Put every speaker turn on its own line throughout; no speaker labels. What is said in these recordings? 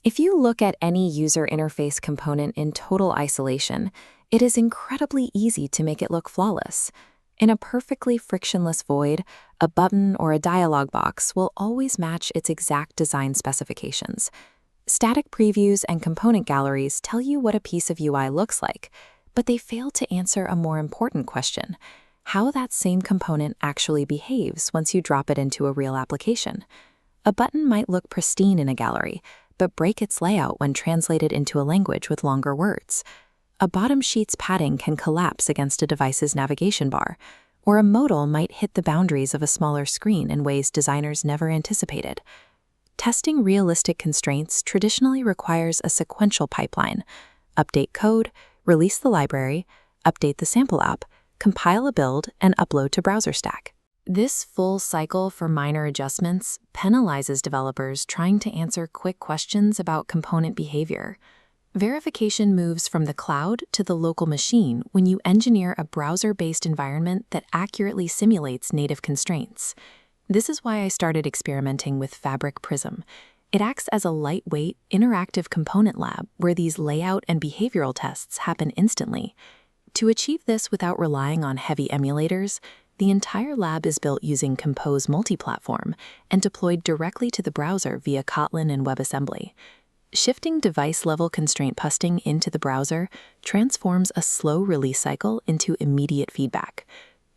If you look at any user interface component in total isolation, it is incredibly easy to make it look flawless. In a perfectly frictionless void, a button or a dialog box will always match its exact design specifications. Static previews and component galleries tell you what a piece of UI looks like, but they fail to answer a more important question: how that same component actually behaves once you drop it into a real application. A button might look pristine in a gallery, but break its layout when translated into a language with longer words. A bottom sheet's padding can collapse against a device's navigation bar, or a modal might hit the boundaries of a smaller screen in ways designers never anticipated. Testing realistic constraints traditionally requires a sequential pipeline: update code, release the library, update the sample app, compile a build, and upload to BrowserStack. This full cycle for minor adjustments penalizes developers trying to answer quick questions about component behavior. Verification moves from the cloud to the local machine when you engineer a browser-based environment that accurately simulates native constraints. This is why I started experimenting with Fabric Prism. It acts as a lightweight, interactive component lab where these layout and behavioral tests happen instantly. To achieve this without relying on heavy emulators, the entire lab is built using Compose Multiplatform and deployed directly to the browser via Kotlin and WebAssembly. Shifting device-level constraint busting into the browser transforms a slow release cycle into immediate feedback.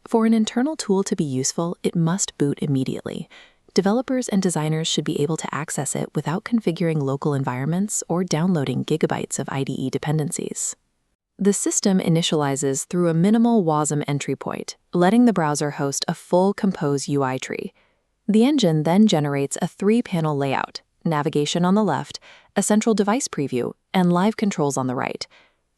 For an internal tool to be useful, it must boot immediately. Developers and designers should be able to access it without configuring local environments or downloading gigabytes of IDE dependencies. The system initializes through a minimal Wasm entry point, letting the browser host a full Compose UI tree. The engine then generates a 3-panel layout: navigation on the left, a central device preview, and live controls on the right.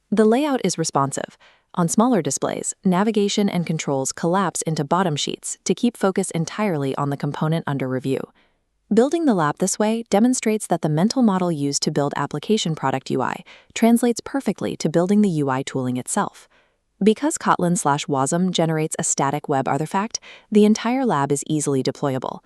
The layout is responsive. On smaller displays, navigation and controls collapse into bottom sheets to keep focus entirely on the component under review. Building the lab this way demonstrates that the mental model used to build application product UI translates perfectly to building the UI tooling itself. Because Kotlin/Wasm generates a static web artifact, the entire lab is easily deployable.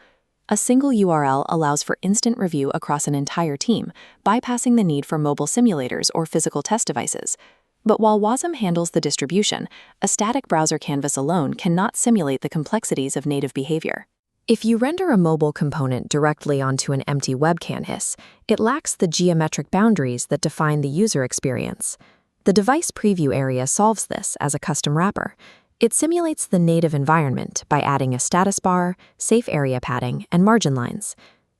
A single URL allows for instant review across an entire team, bypassing the need for mobile simulators or physical test devices. But while Wasm handles the distribution, a static browser canvas alone cannot simulate the complexities of native behavior. If you render a mobile component directly onto an empty web canvas, it lacks the geometric boundaries that define the user experience. The device preview area solves this as a custom wrapper. It simulates the native environment by adding a status bar, safe area padding, and margin lines.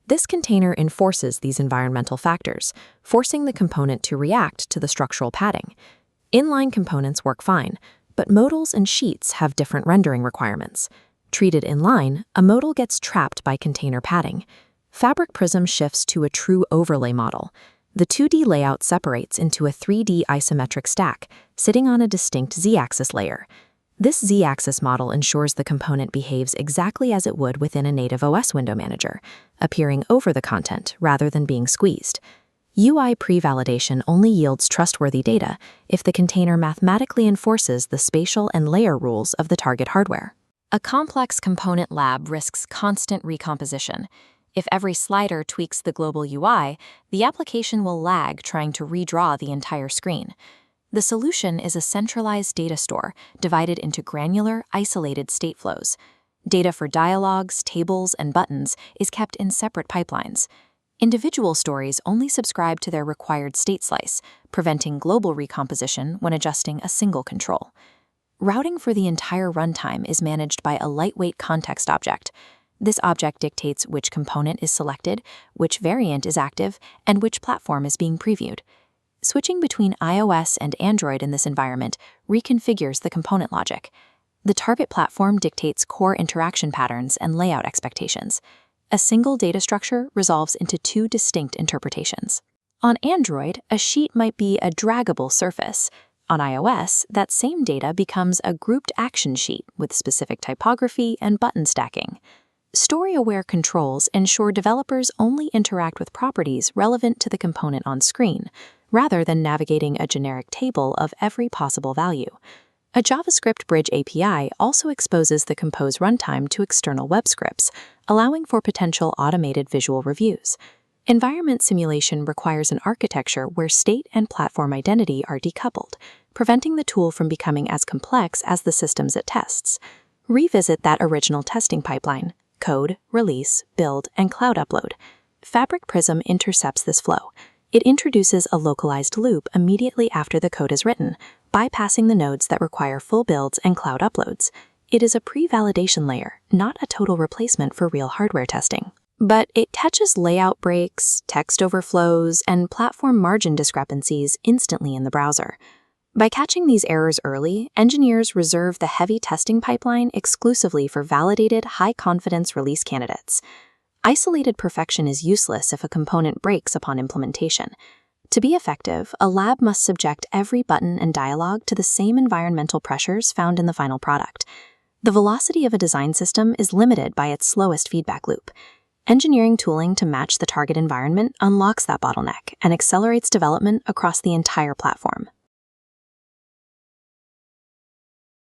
This container enforces these environmental factors, forcing the component to react to the structural padding. Inline components work fine, but modals and sheets have different rendering requirements. Treated inline, a modal gets trapped by container padding. Fabric Prism shifts to a true overlay model. The 2D layout separates into a 3D isometric stack, sitting on a distinct z-axis layer. This z-axis model ensures the component behaves exactly as it would within a native OS window manager, appearing over the content rather than being squeezed. UI pre-validation only yields trustworthy data if the container mathematically enforces the spatial and layer rules of the target hardware. A complex component lab risks constant recomposition. If every slider tweaks the global UI, the application will lag trying to redraw the entire screen. The solution is a centralized data store divided into granular, isolated state flows. Data for dialogues, tables, and buttons is kept in separate pipelines. Individual stories only subscribe to their required state slice, preventing global recomposition when adjusting a single control. Routing for the entire runtime is managed by a lightweight context object. This object dictates which component is selected, which variant is active, and which platform is being previewed. Switching between iOS and Android in this environment reconfigures the component logic. The target platform dictates core interaction patterns and layout expectations. A single data structure resolves into 2 distinct interpretations. On Android, a sheet might be a draggable surface. On iOS, that same data becomes a grouped action sheet with specific typography and button stacking. Story-aware controls ensure developers only interact with properties relevant to the component on screen, rather than navigating a generic table of every possible value. A JavaScript Bridge API also exposes the Compose runtime to external web scripts, allowing for potential automated visual reviews. Environment simulation requires an architecture where state and platform identity are decoupled, preventing the tool from becoming as complex as the systems it tests. Revisit that original testing pipeline: code, release, build, and cloud upload. Fabric Prism intercepts this flow. It introduces a localized loop immediately after the code is written, bypassing the nodes that require full builds and cloud uploads. It is a pre-validation layer, not a total replacement for real hardware testing. But it catches layout breaks, text overflows, and platform margin discrepancies instantly in the browser. By catching these errors early, engineers reserve the heavy testing pipeline exclusively for validated, high-confidence release candidates. Isolated perfection is useless if a component breaks upon implementation. To be effective, a lab must subject every button and dialog to the same environmental pressures found in the final product. The velocity of a design system is limited by its slowest feedback loop. Engineering tooling to match the target environment unlocks that bottleneck and accelerates development across the entire platform.